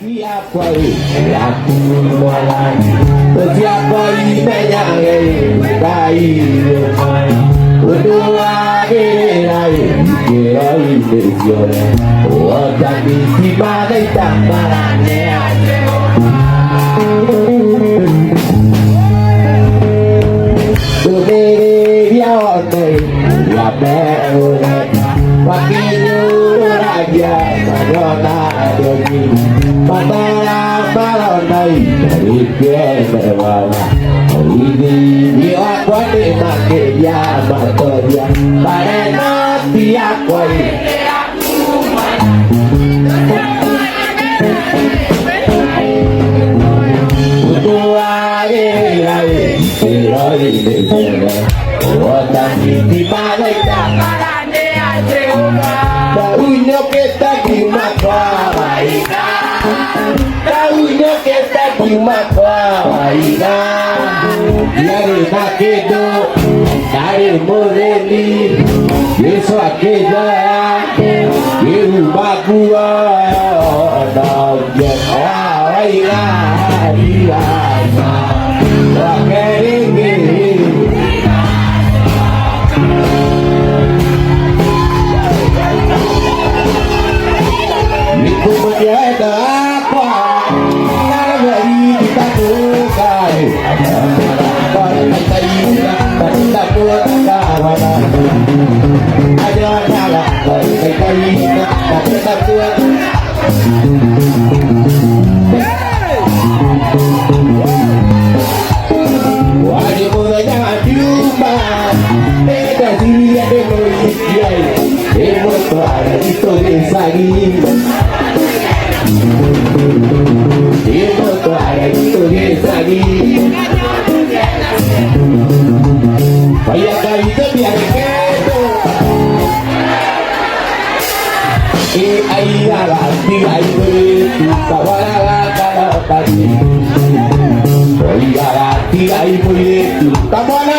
Siapa aku mulai siapa menyanyi kai berdua kirai bersiore wadah di sebagai tambarannya Tudere dia orte ya beure pakai raja madona dogi Matara balonai dari kemewawa ini dia kuat make ya matoria karena dia kuat Tahunya kita di mata Tahunya kita di mata Dari nakedo Dari moreli Yeso akeja Yeru bagua Naujek Waila Riasa Wakeringi Niku menjadi apa Karena dari kita bukan Pada kita ingat Dan kita bukan Ada nyala Pada kita ingat Dan kita bukan Wajib mulanya diubah Beda diri ada mengikiai Emoto ada itu desagi Emoto ada itu desagi Banyak kali terbiar kedo Ayala tiga itu Kawala kalau tadi Ayala tiga itu Kawala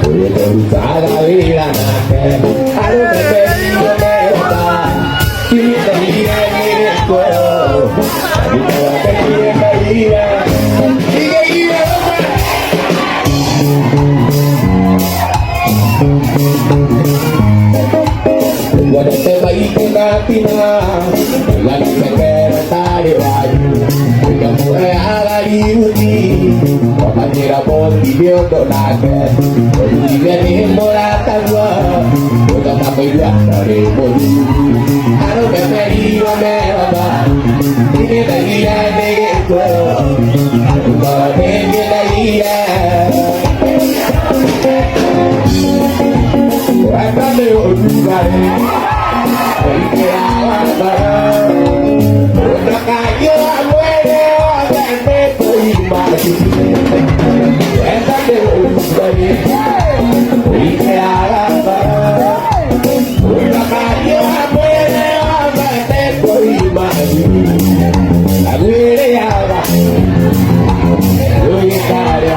Kita usar la vida a lo que te digo me va y te diré en el cuero y te va a pedir en la vida y que iré cuando te va a ir con la tina la que se queda estar y que muere a la ilusión cuando tira por ti vio donate y viene morata cuando me voy a estar a lo que me digo me va y que te diré en el cuero cuando te diré Cuéntame olvidaré hoy que aguantará otra calle muere otra me estoy imaginando Cuéntame olvidaré hoy que aguantará otra calle muere otra me estoy imaginando la muere agua hoy estaré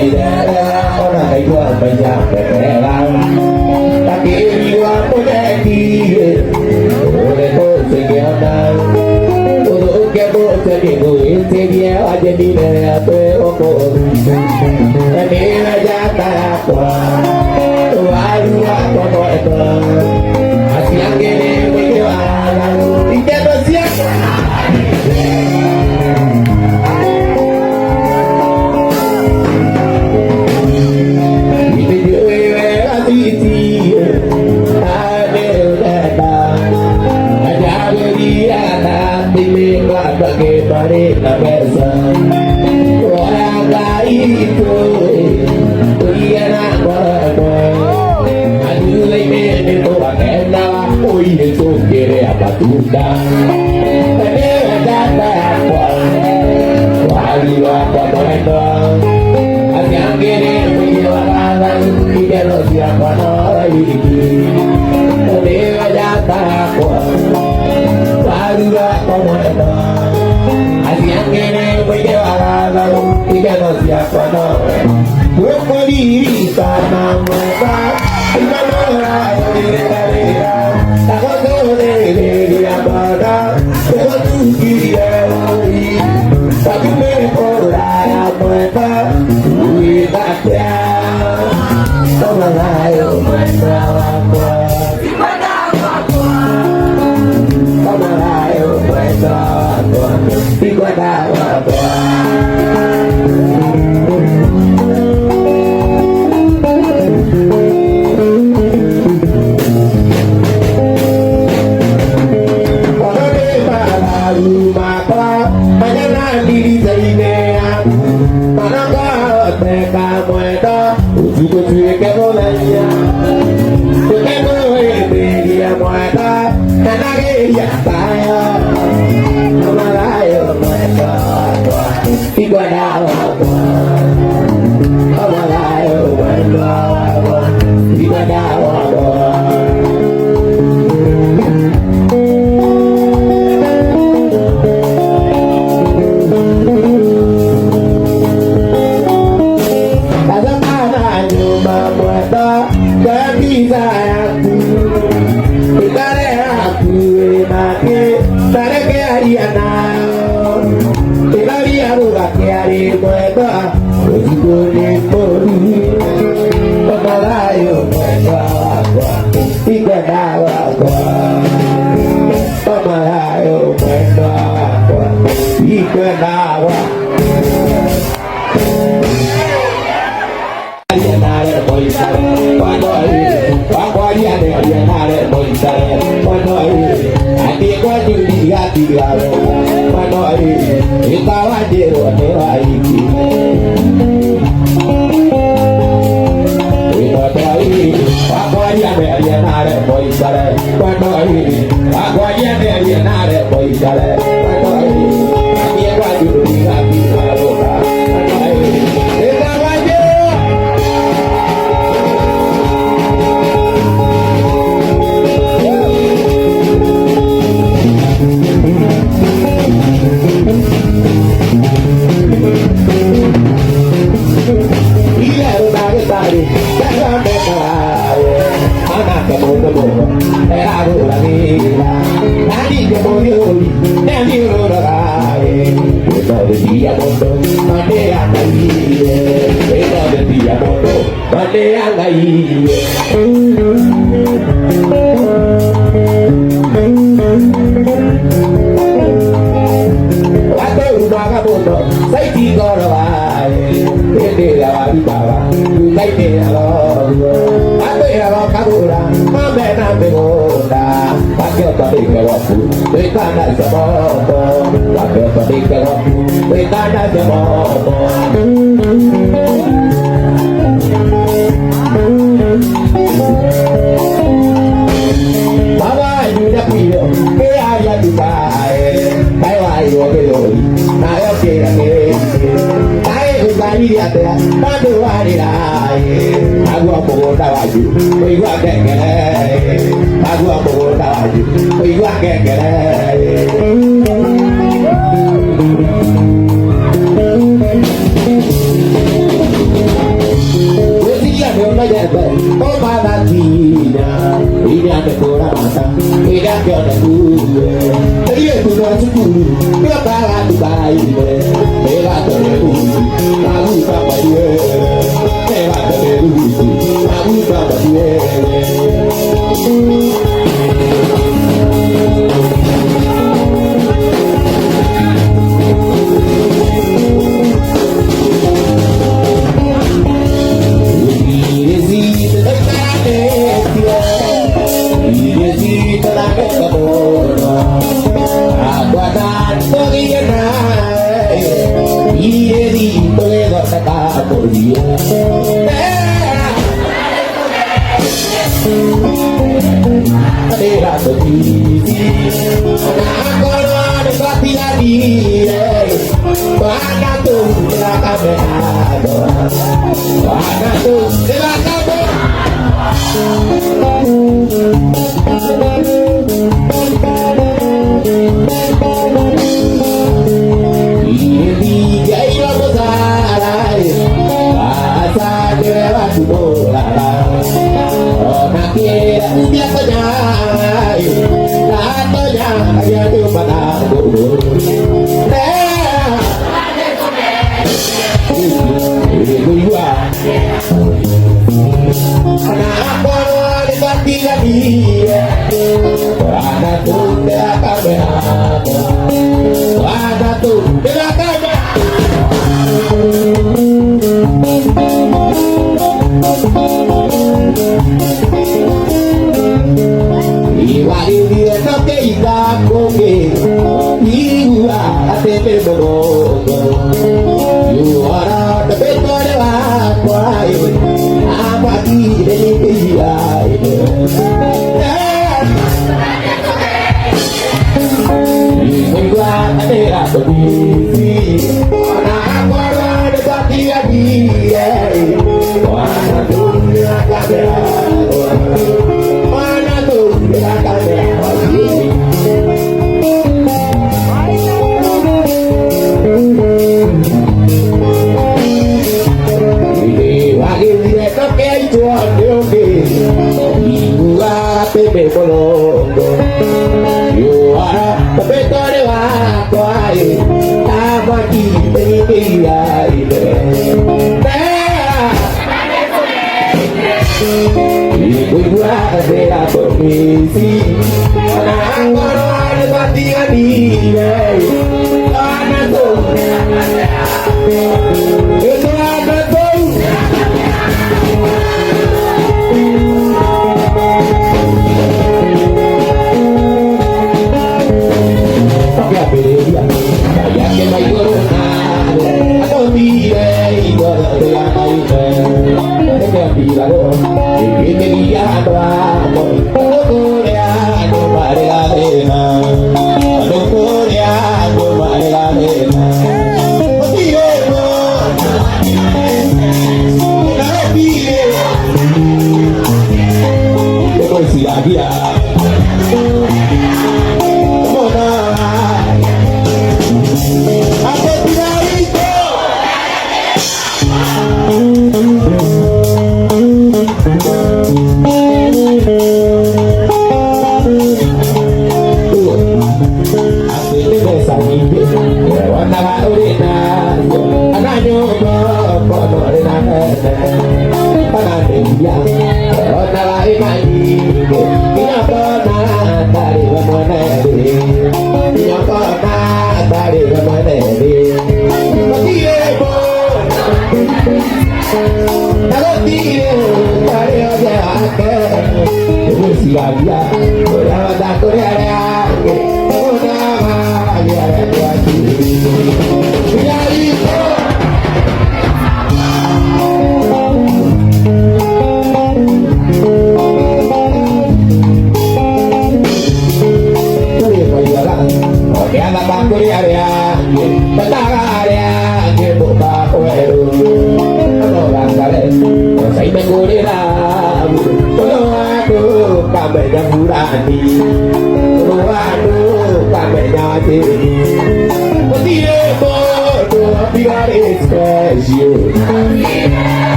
di daerah orang itu banyak berperang tapi jiwa menjadi oleh sekian untuk kebun sendiri dia aja di daerah pokok ini aja tak walu apa itu asian gini bagaimana tidak bersiap bagaimana bersama orang lain itu dia nak berbuat aduh ini tu agenda oh ini tu kira apa sudah tapi ada apa walau apa mereka yang kini menjualan tidak lo siapa lagi tapi ada apa walau apa mereka yang kini menjualan tidak lo siapa lagi Bukoli sana mereka iman orang diri takut diri dia pada takut dia tapi mereka mereka kita tiada sama lain mereka sama lain mereka tidak ada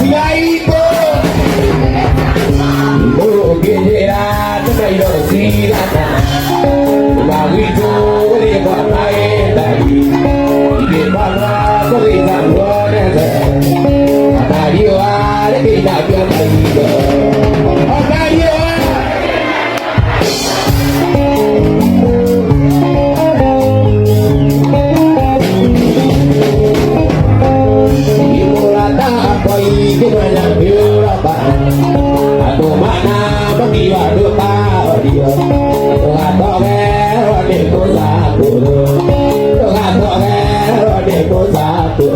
Y ahí apa atau mana bagi waduh tahu dia atau waduh ku satu atau waduh ku satu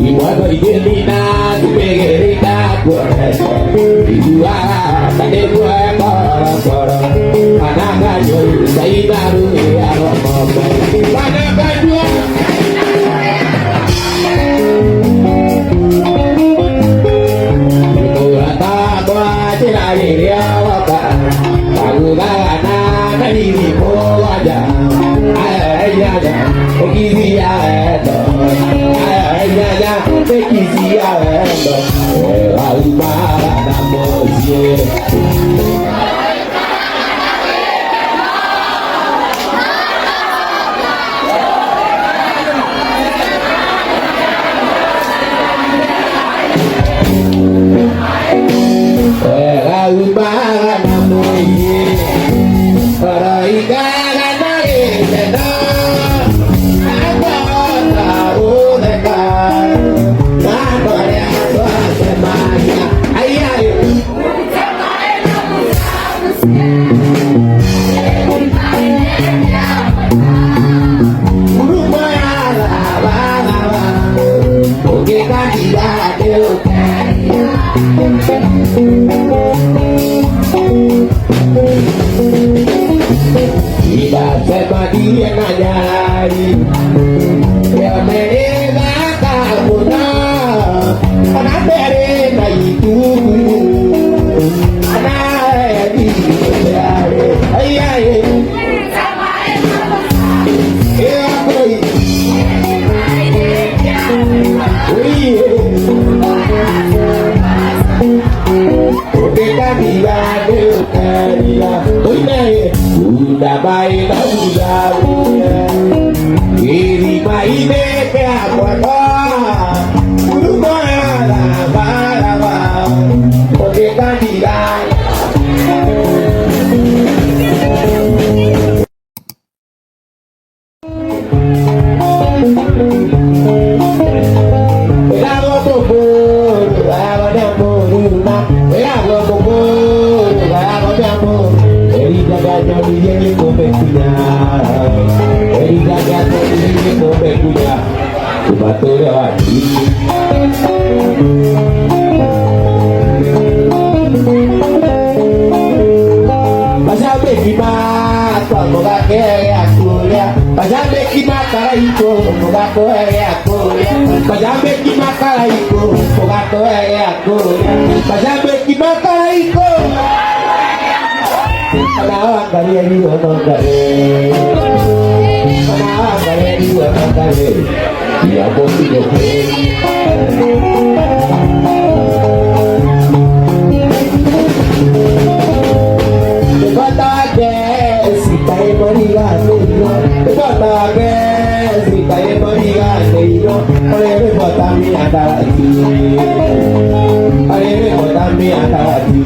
ibuat berjelina dibegerita dijual tadi gue korong-korong anak gajul saya baru ya ngomong anak gajul itu rata gua cina dia waka aku gana dari ko aja aja kisi aja aja kisi aja lalu marah namosie lalu marah namosie para ikan dari sana apa tahu dekat apa yang semuanya ayah oke kan tidak Iba seperti yang ajari ya mereka kabuna anak mereka itu anak di ayah ya boy kita tidak berkarya udah baik udah ini main kayak apa udah lama kita tidak betul ya pasal bekimat kalau kakek aku ya pasal bekimat kalau itu aku aku pasal bekimat kalau itu aku pasal bekimat kalau itu kenapa kalian ini ngomong kalian kenapa kalian ini ngomong kalian ya boleh Batage si tai mariga neiro Batage si tai mariga neiro Alere botami adati Alere botami adati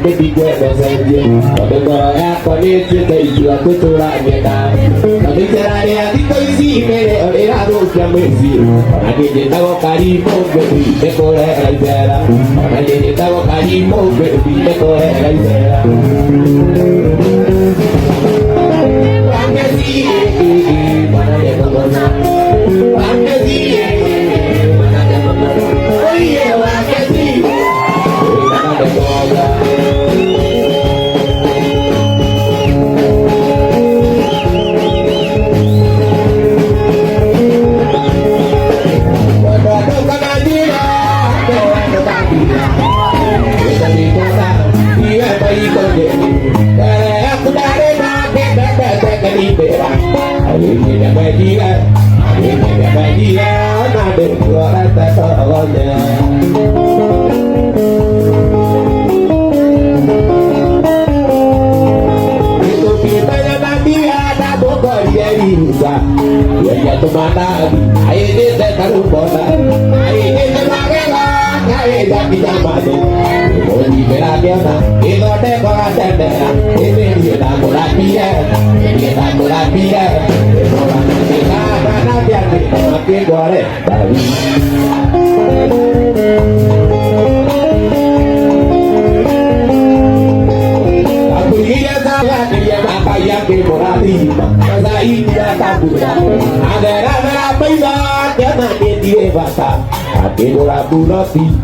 que te puedo sentir. Cuando corras con ese te hizo a tu turania. No me enteraré a ti y si me le orera doce a mesi. Para que te hago cariño, baby, te corre la idea. Para que te hago cariño, baby, te corre la idea. Fantasy, mana dia kemana? Fantasy, mana dia kemana? Oh yeah, fantasy, mana dia kemana?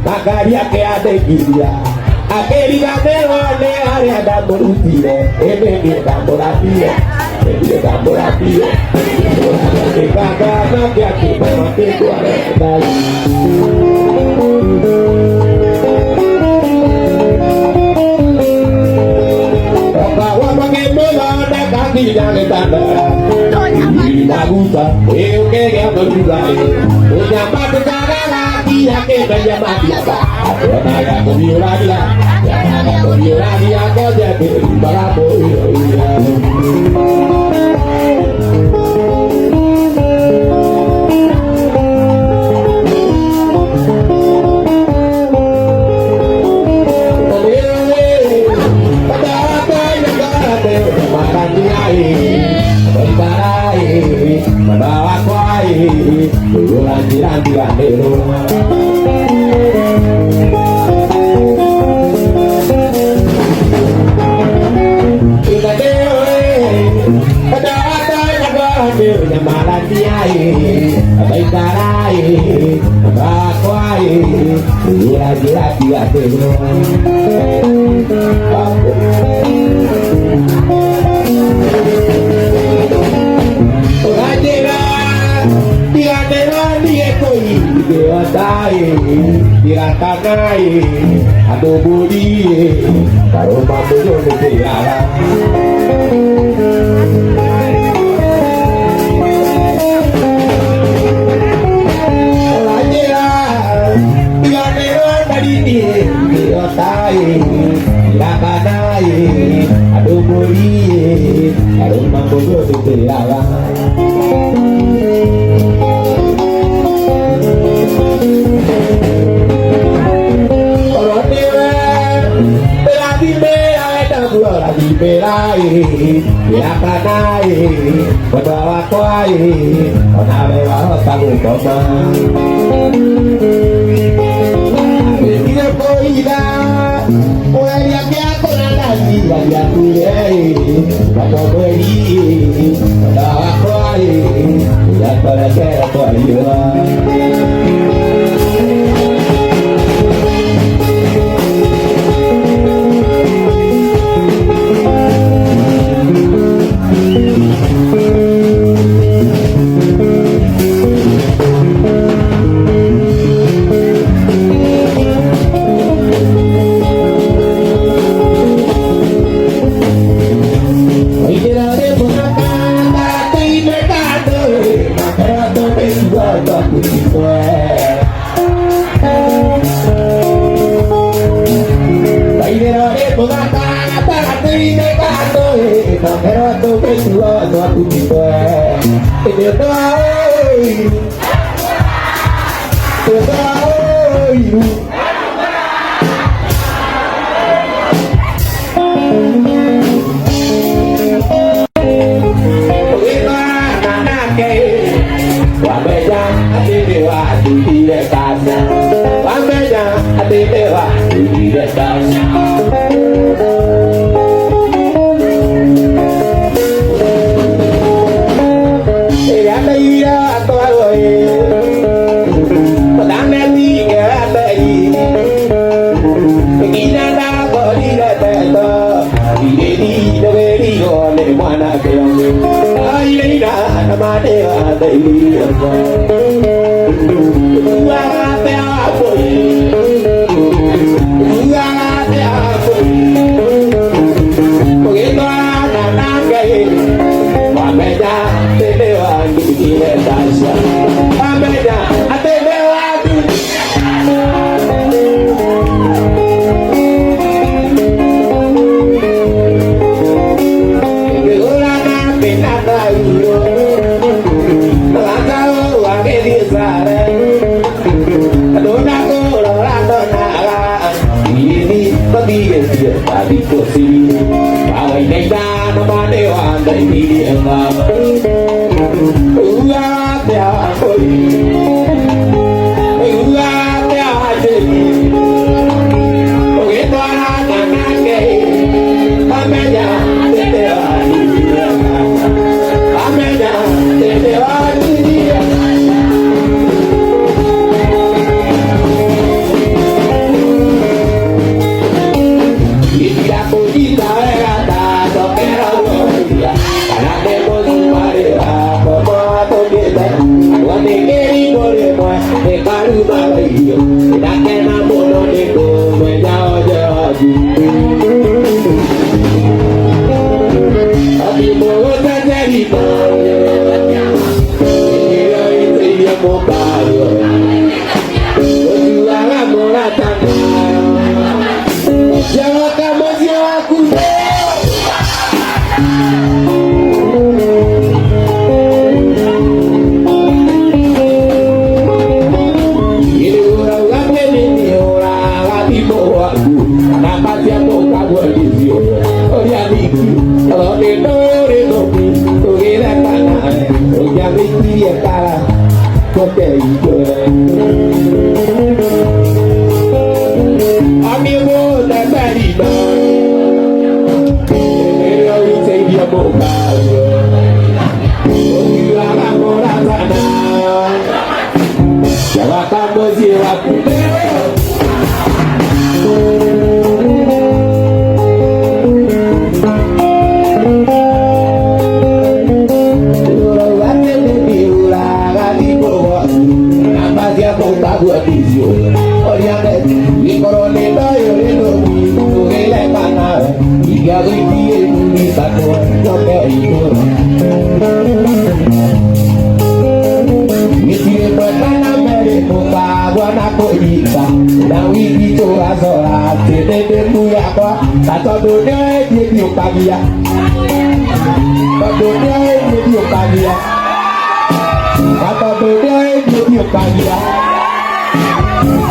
Magaria que a de guia, aquele cabelo de área da morutira, ele da morapia, ele da morapia. Que cagada que aqui vai ter guarda. Eu queria ajudar ele. O chamado lagi que banyak mati apa? Ada kopi lagi lah, ada kopi lagi aku jadi balapo. Aduh budi, kalau mampu jodoh tiara. Aduh budi, kalau mampu jodoh tiara. Yakanai, berbawa kuai, onare wa tanggung koma. Bila koida, orang yang aku nanti, yang kulei, bawa beri, berbawa kuai, yang berkera kuai. de casa. Bambeja, ate beba, udi de casa. Ella te irá a todo dame ti que te Pequina da bolita de todo. Y de ti no me digo le buena que yo. Ay, leina, no mate a te Tadi kursi, awal negaranya mana ada ini emang. Uang tiap kali, uang tiap hari. Begitu anak-anak gay, ameja terlewati dia, ameja terlewati dia.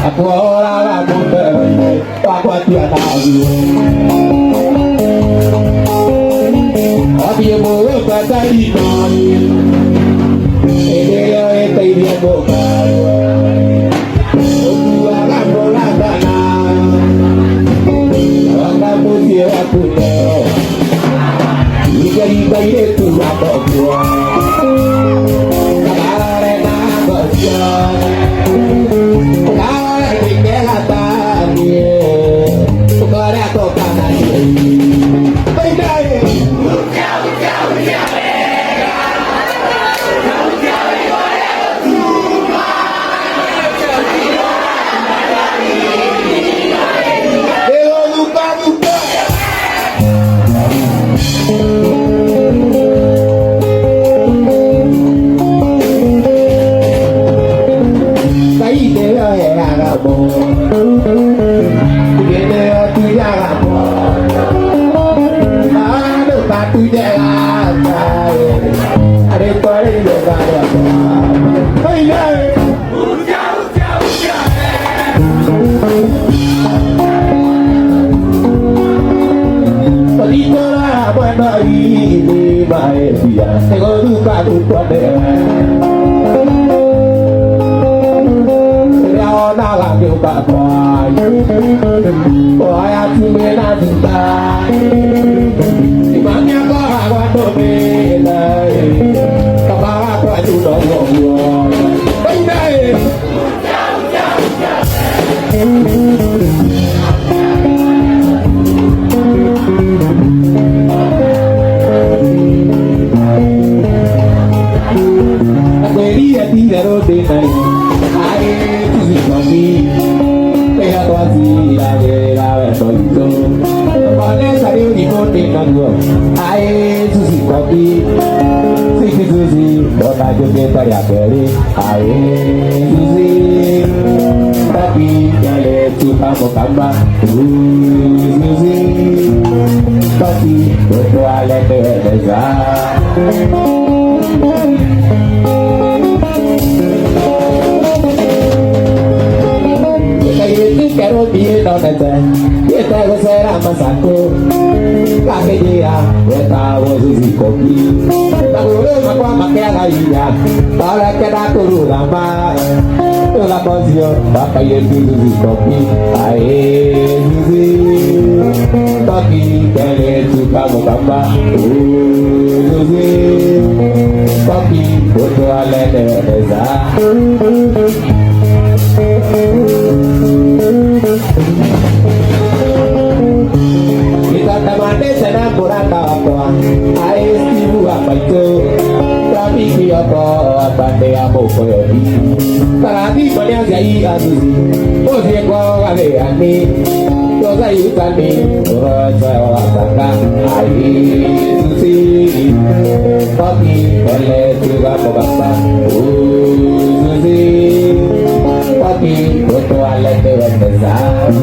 Aku orang muda, aku tidak tahu. Abi mau baca di mana? Dia dia buka. Orang bola tanah, orang muda aku tahu. Jika dibayar itu apa buat? na la ke ka kwa o aya tu me na tu ta imanya ko ha to me la ka ba ko tu do go bai dai Zero day night, I to see for me. They have to see that they are so you. Unless I do the good thing I do, I to see for me. See to see, but I do get a belly. I to see, tapi kale tu kamu back. To see, tapi betul ale terasa. Quiero vivir donde esté, y este será más alto. La que llega, esta voz es y coquí. La buruma cuando queda la vida, para que la turula más. La canción, papá y el tuyo y coquí. Ay, sí, coquí, que le chupa mocamba. Sí, coquí, otro alete de esa. Kita temane senang kurang apa, air ibu apa itu, tapi kita bande apa koyoni, terapi banyak jadi asusi, oh dia kau kali ani, kau saya tadi, orang saya orang sangka, air susi, tapi boleh juga berbapa, susi, tapi betul alat besar.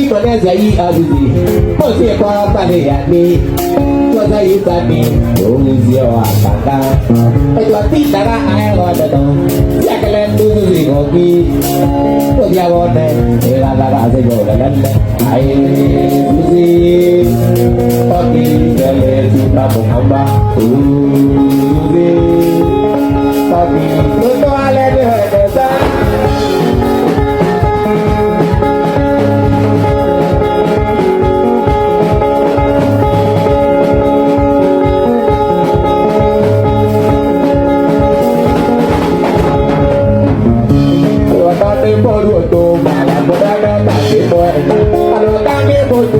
Mana jadi abusi, masih kau tadi ni, kau saya tadi, kau siapa kata, kau tidak air wadah tu, siapa kalian dulu si kopi, kau siapa ni, lara sejolah ni, air abusi, kopi kalian suka menghamba, abusi, kopi untuk alat desa.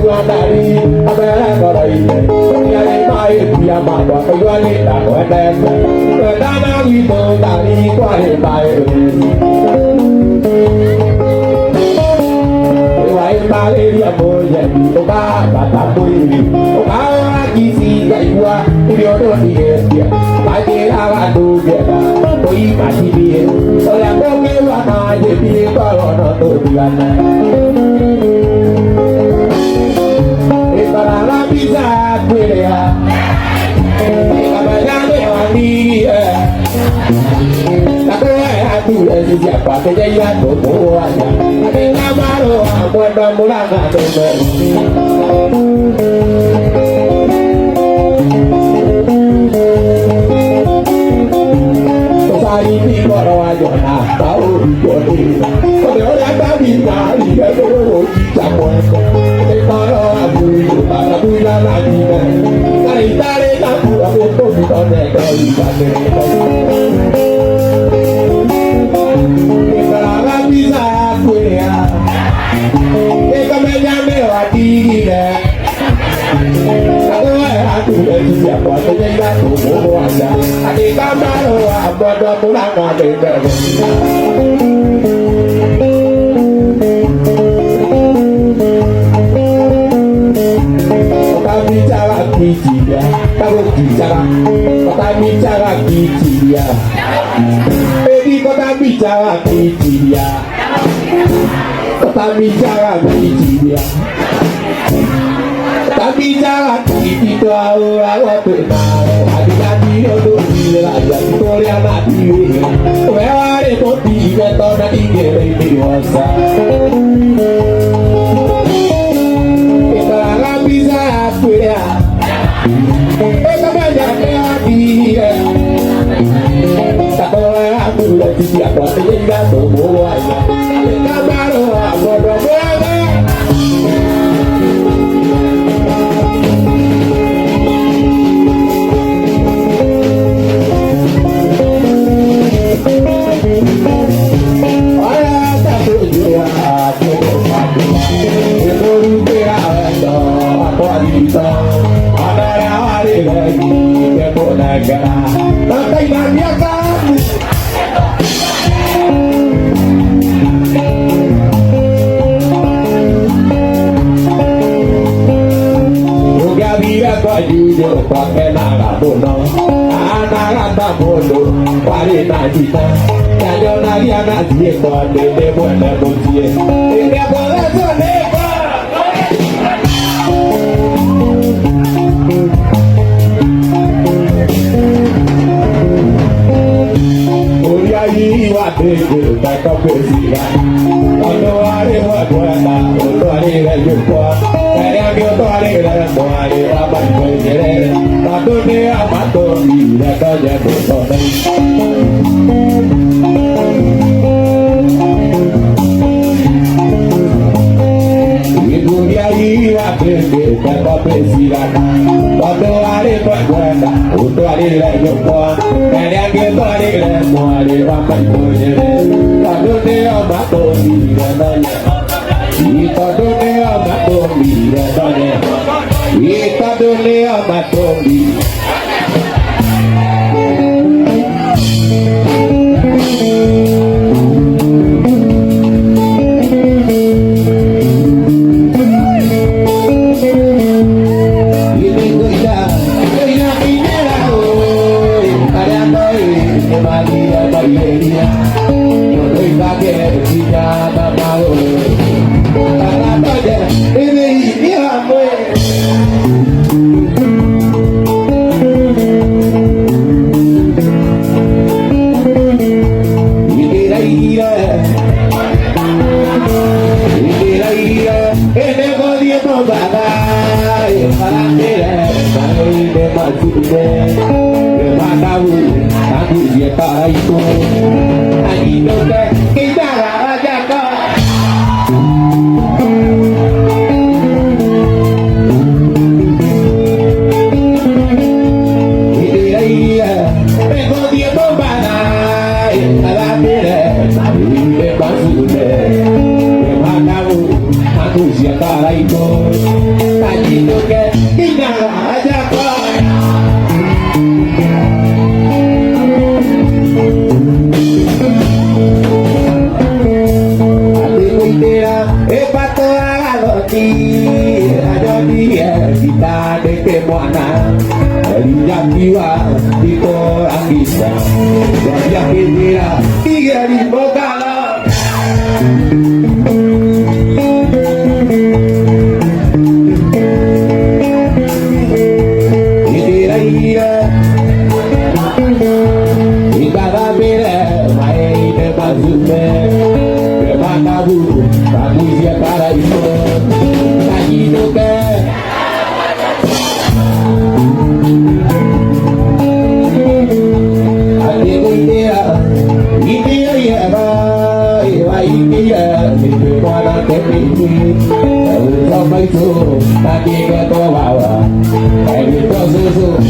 Dari abela korai, yale mai dia mama kayuani tak wadah, kedana itu dari kuali mai. Kuali mai dia boleh dibuka kata pui, buka lagi si gaya, dia tu dia, pagi awak tu dia, pui masih dia, kalau kau keluar aja dia kalau nak tu dia. La bisa kuliah, kabarnya mandi, tak kaya tu siapa kejayaan boboannya, ada baru buat bermulang ada Sari di bawah wajah tahu bodi, kalau orang tak bisa dia tu campur. Kalau aku bilang lagi kan, tarik aku tu kita nak kali. Kalau bisa aku ya, kita menjadi tinggi deh. Aku siapa saja aku mau aja. Adik kamar apa pulang ada. Bicara dia, kalau bicara, kota bicara dia. Baby kota bicara dia, kota bicara dia. Tapi bicara itu orang benar, hati-hati untuk belajar Korea nanti. Mewah itu tiga tahun nanti dia dewasa. Kita bisa aku ya. Pakai naga bono, anak bono, pari najita, jangan lagi anak dia kode dia boleh bunyi, dia boleh soneka. Uriai wate kita kepesiran, ono hari wadwana, ono hari rejukwa. Kaya kyoto alegre, mo ale apan kwenye, tato ne amato, ira kaya koto ne. Ibu dia ira keke, kata pesiran, tato ale pagwenda, uto ale lejopo. Kaya kyoto alegre, mo ale apan kwenye, tato ne amato, ira kaya. Ita dunia matombi, ita dunia matombi. Ini kuda pinera, ada toy, kembali dia. Noi pakai dia mau.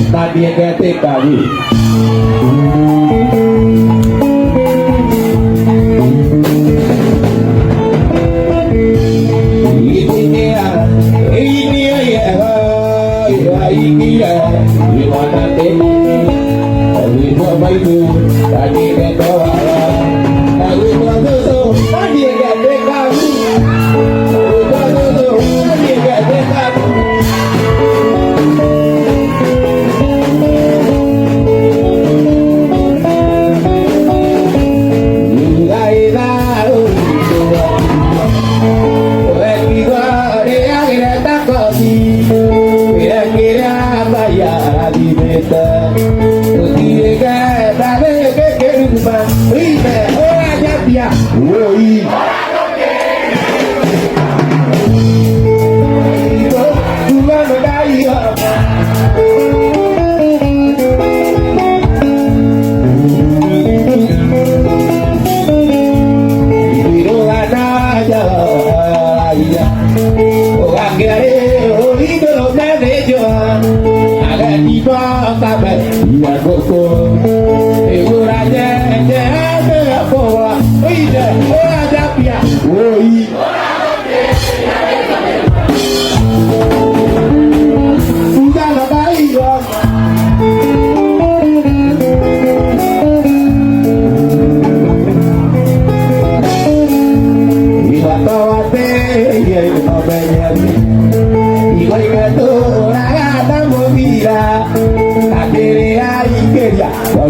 Nadie que te calle.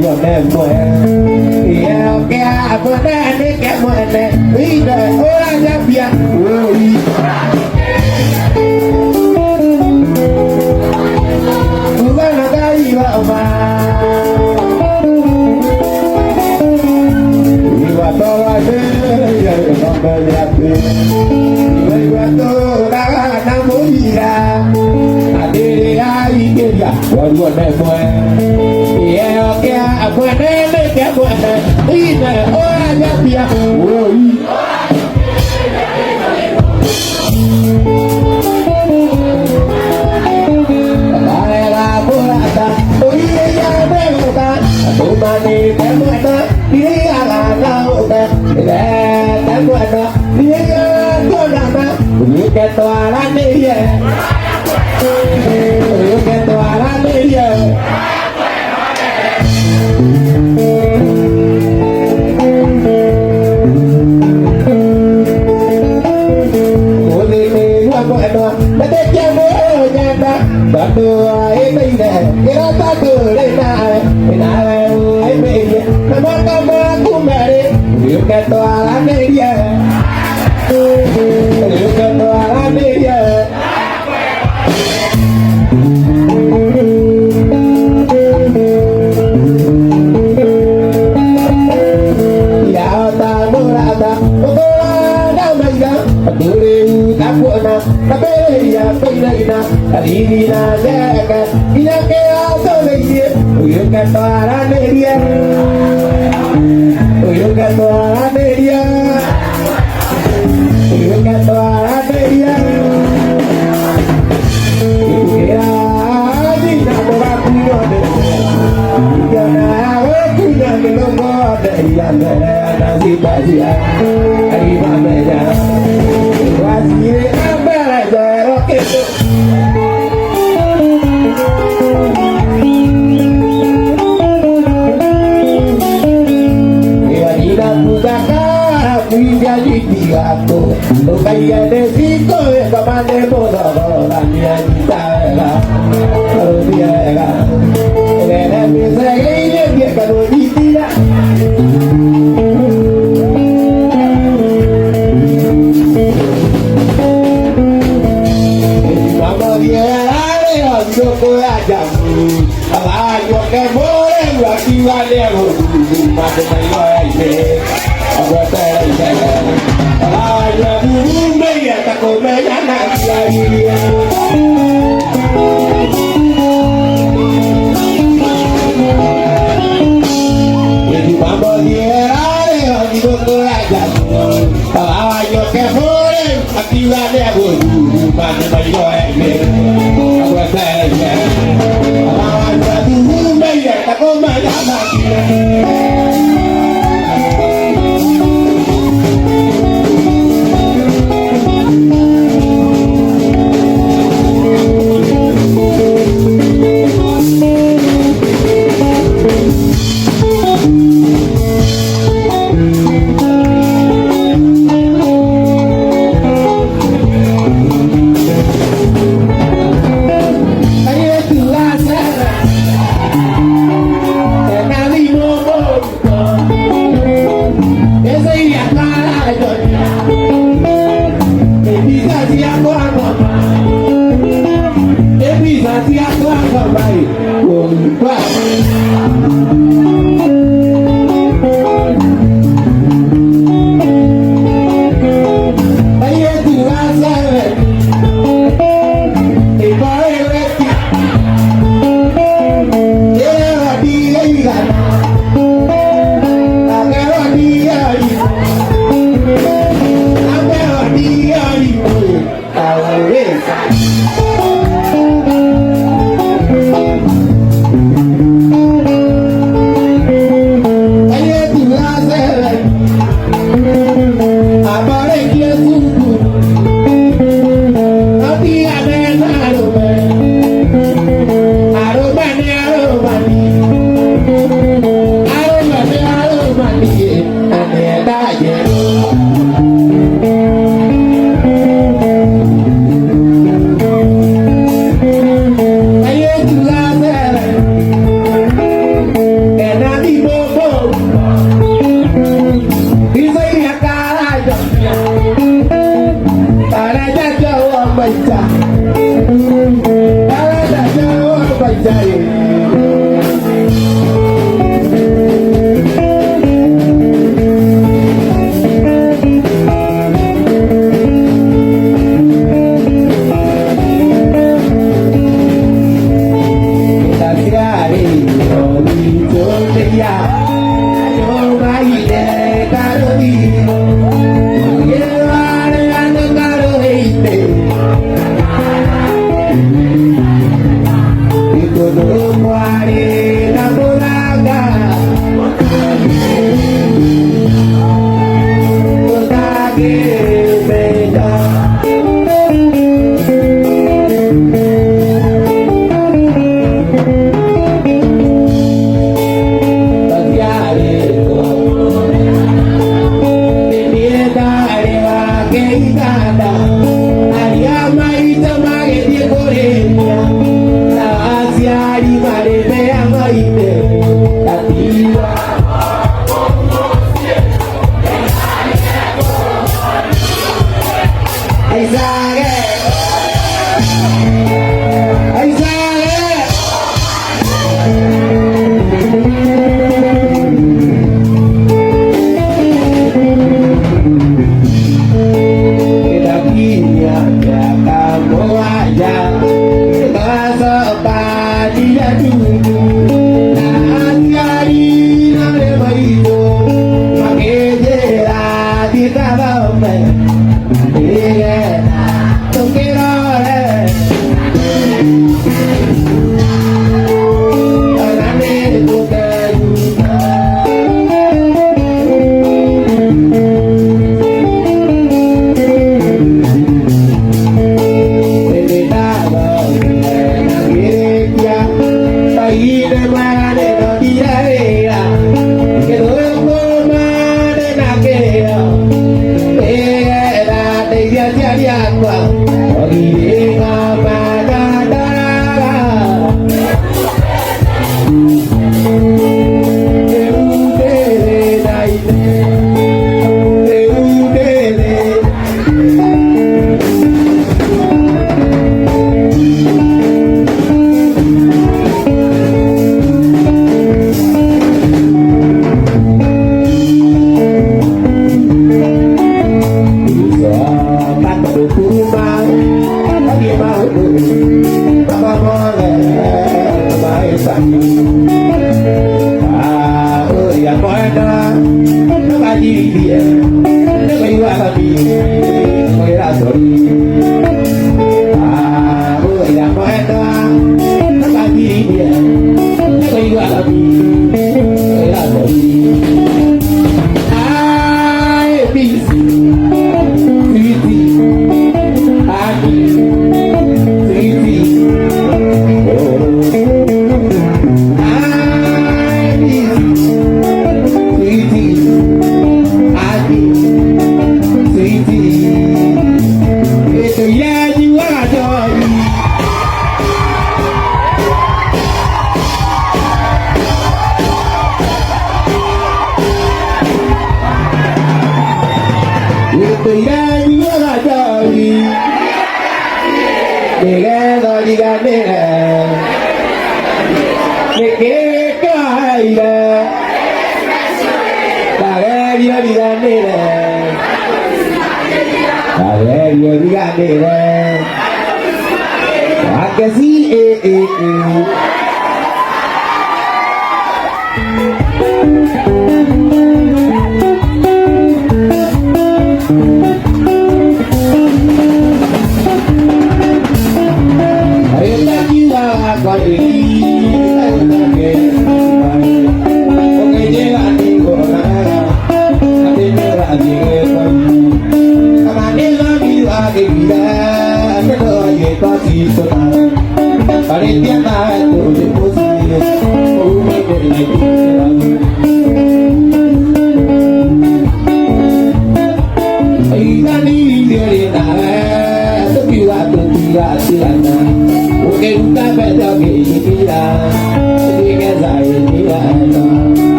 yo ne mue ya ke apa ne ke mue ne ida ora ya bia oi Ugana dai va ma Iba toda ya no me llame Iba toda na morirá Adere que ya Guardo ne mue Ya ke apa ne ke mue ne ida ora ya bia oi Mani temuana dia la udah temuana dia tuana bukan tuana dia bukan tuana dia Batu ini deh, kira tak boleh naik, naik ini, nama kamu aku beri, bukan tualan dia, bukan tualan dia. Ya tak boleh tak, boleh dah mereka, boleh tak boleh, tapi ya boleh nak. Ini nada kan, ini kaya apa dia? Uyukan tuaran dia, uyukan tuaran dia, uyukan tuaran dia. Kira di nama aku ada, jangan aku jangan lupa yang nasi bajian, hari mana wasir apa aja roket. Gato, lo caía de cinco de cama de moda, la mía guitarra, la vieja, era mi seguida, vieja no ditira. Vamos vieja, yo voy a llamar, yo que muero, aquí vale algo, más de mayor, agua ay, la bumba y hasta comer la navidad. Y vamos a llegar, amigo, con la llave. Caballo que mueren, aquí va de abuelo, para que mayor aguantar el ay, la bumba y hasta comer la navidad. Para jauh baca, para jauh baca.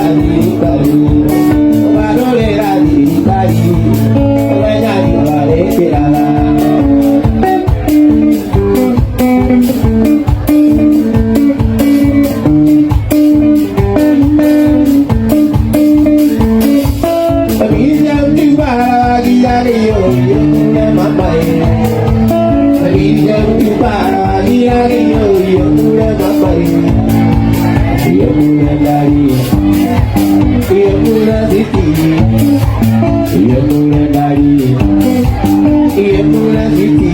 Aku Ia pura siti, ia pura dari, ia pura siti.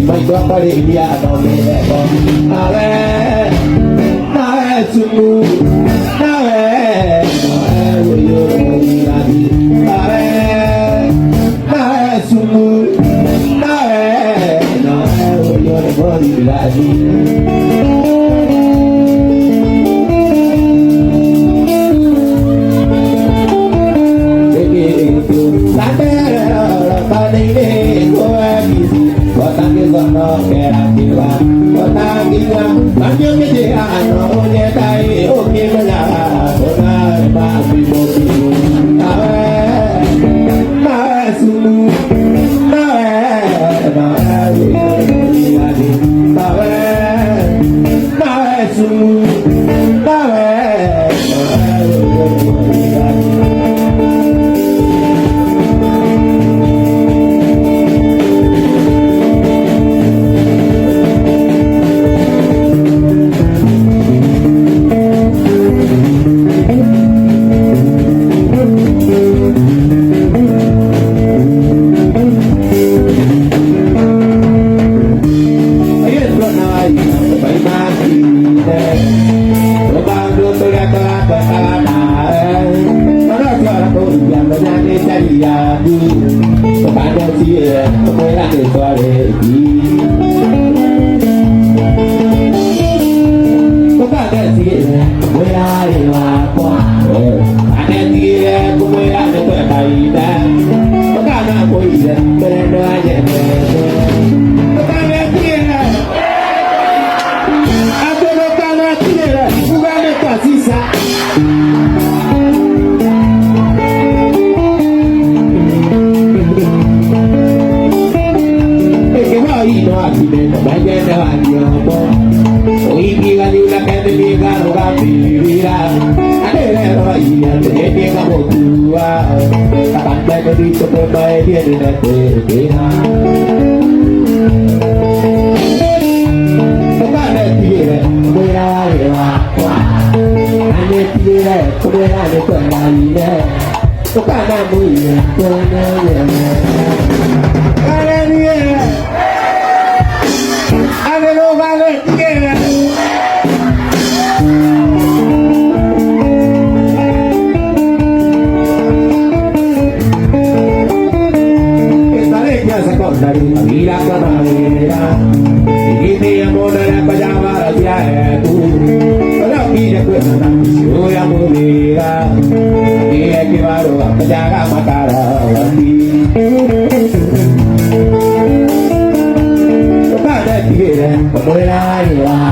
Baik, bapak dia, no me dejo. A ver, sumu nae woyo lagi nae sumu nae woyo lagi Bye.